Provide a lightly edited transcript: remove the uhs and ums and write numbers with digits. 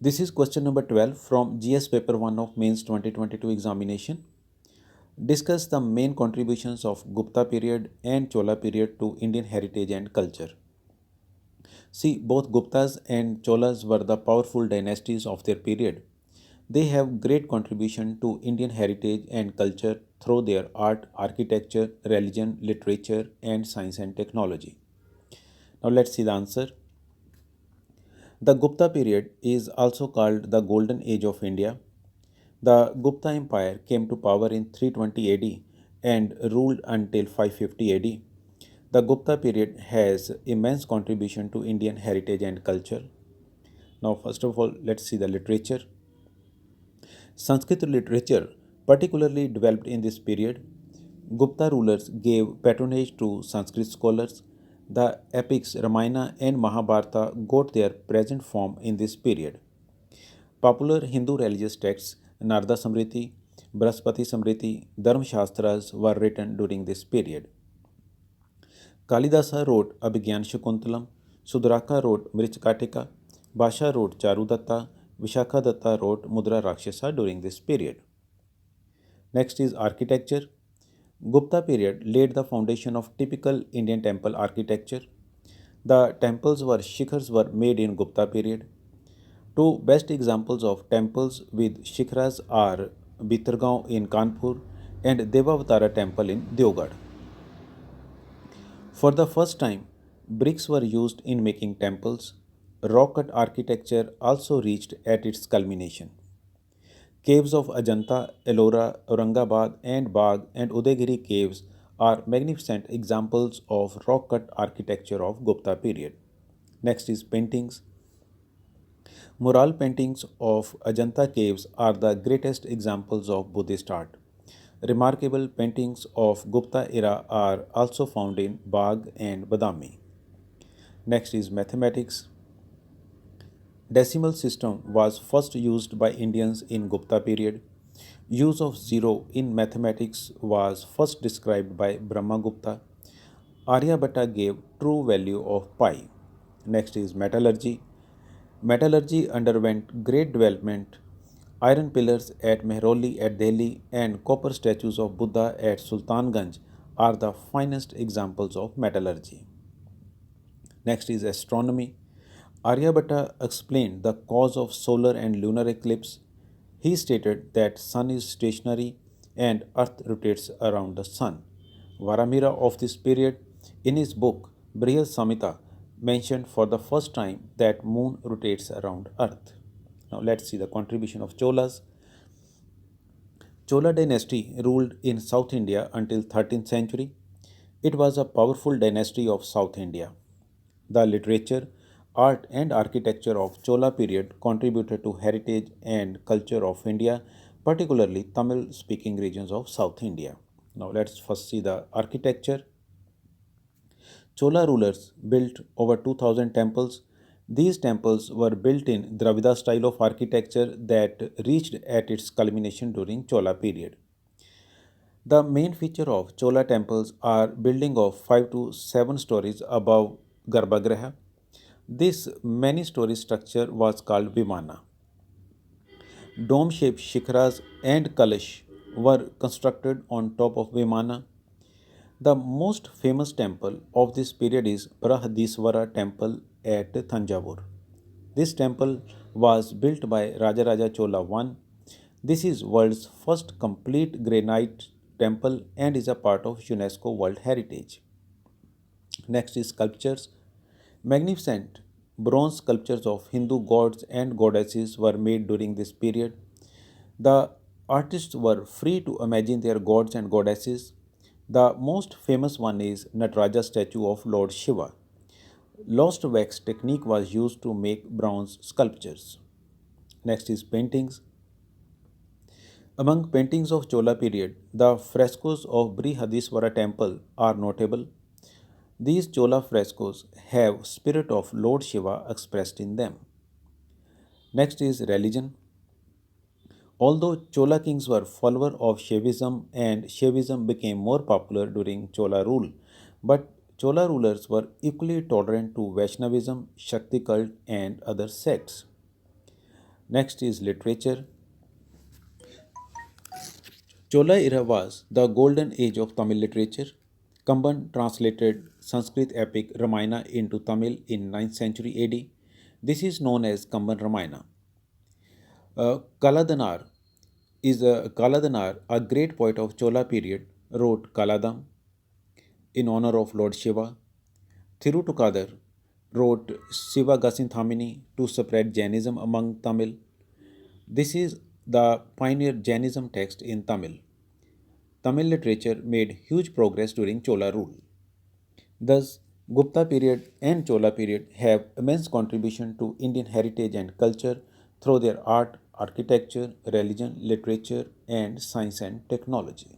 This is question number 12 from GS paper 1 of mains 2022 examination. Discuss the main contributions of Gupta period and Chola period to Indian heritage and culture. See, both Guptas and Cholas were the powerful dynasties of their period. They have great contribution to Indian heritage and culture through their art, architecture, religion, literature, and science and technology. Now let's see the answer. The Gupta period is also called the Golden Age of India. The Gupta Empire came to power in 320 AD and ruled until 550 AD. The Gupta period has immense contribution to Indian heritage and culture. Now, first of all, let's see the literature. Sanskrit literature particularly developed in this period. Gupta rulers gave patronage to Sanskrit scholars. The epics Ramayana and Mahabharata got their present form in this period. Popular Hindu religious texts Narada Samriti, Brahaspati Samriti, Dharma Shastras were written during this period. Kalidasa wrote Abhigyan Shakuntalam, Sudraka wrote Mrichkatika, Basha wrote Charudatta, Vishakha Datta wrote Mudra Rakshasa during this period. Next is architecture. Gupta period laid the foundation of typical Indian temple architecture. The temples were shikhars were made in Gupta period. Two best examples of temples with shikhras are Bitargaon in Kanpur and Devavatara temple in Deogarh. For the first time, bricks were used in making temples. Rock cut architecture also reached at its culmination. Caves of Ajanta, Ellora, Aurangabad, and Bagh and Udaygiri caves are magnificent examples of rock cut architecture of Gupta period. Next is paintings. Mural paintings of Ajanta caves are the greatest examples of Buddhist art. Remarkable paintings of Gupta era are also found in Bagh and Badami. Next is mathematics. Decimal system was first used by Indians in Gupta period. Use of zero in mathematics was first described by Brahmagupta. Aryabhatta gave true value of pi. Next is metallurgy. Metallurgy underwent great development. Iron pillars at Mehroli at Delhi and copper statues of Buddha at Sultanganj are the finest examples of metallurgy. Next is astronomy. Aryabhatta explained the cause of solar and lunar eclipse. He stated that sun is stationary and earth rotates around the sun. Varamira of this period in his book Brihad Samhita mentioned for the first time that moon rotates around earth. Now let's see the contribution of Cholas. Chola dynasty ruled in South India until 13th century. It was a powerful dynasty of South India. The literature, art and architecture of Chola period contributed to heritage and culture of India, particularly Tamil speaking regions of South India. Now let's first see the architecture. Chola rulers built over 2000 temples. These temples were built in Dravida style of architecture that reached at its culmination during Chola period. The main feature of Chola temples are building of 5 to 7 stories above Garbhagriha. This many story structure was called Vimana. Dome shaped shikharas and kalash were constructed on top of Vimana. The most famous temple of this period is Brahadiswara temple at Thanjavur. This temple was built by Rajaraja Chola I. This is world's first complete granite temple and is a part of UNESCO World Heritage. Next is sculptures. Magnificent bronze sculptures of Hindu gods and goddesses were made during this period. The artists were free to imagine their gods and goddesses. The most famous one is Nataraja statue of Lord Shiva. Lost wax technique was used to make bronze sculptures. Next is paintings. Among paintings of Chola period, the frescoes of Brihadiswara temple are notable. These Chola frescoes have spirit of Lord Shiva expressed in them. Next is religion. Although Chola kings were followers of Shaivism and Shaivism became more popular during Chola rule, but Chola rulers were equally tolerant to Vaishnavism, Shakti cult and other sects. Next is literature. Chola era was the golden age of Tamil literature. Kamban translated Sanskrit epic Ramayana into Tamil in 9th century AD. This is known as Kamban Ramayana. Kaladanar Kaladanar, a great poet of Chola period, wrote Kaladam in honor of Lord Shiva. Thirutukadar wrote Shiva Gasinthamini to spread Jainism among Tamil. This is the pioneer Jainism text in Tamil. Tamil literature made huge progress during Chola rule. Thus, Gupta period and Chola period have immense contribution to Indian heritage and culture through their art, architecture, religion, literature, and science and technology.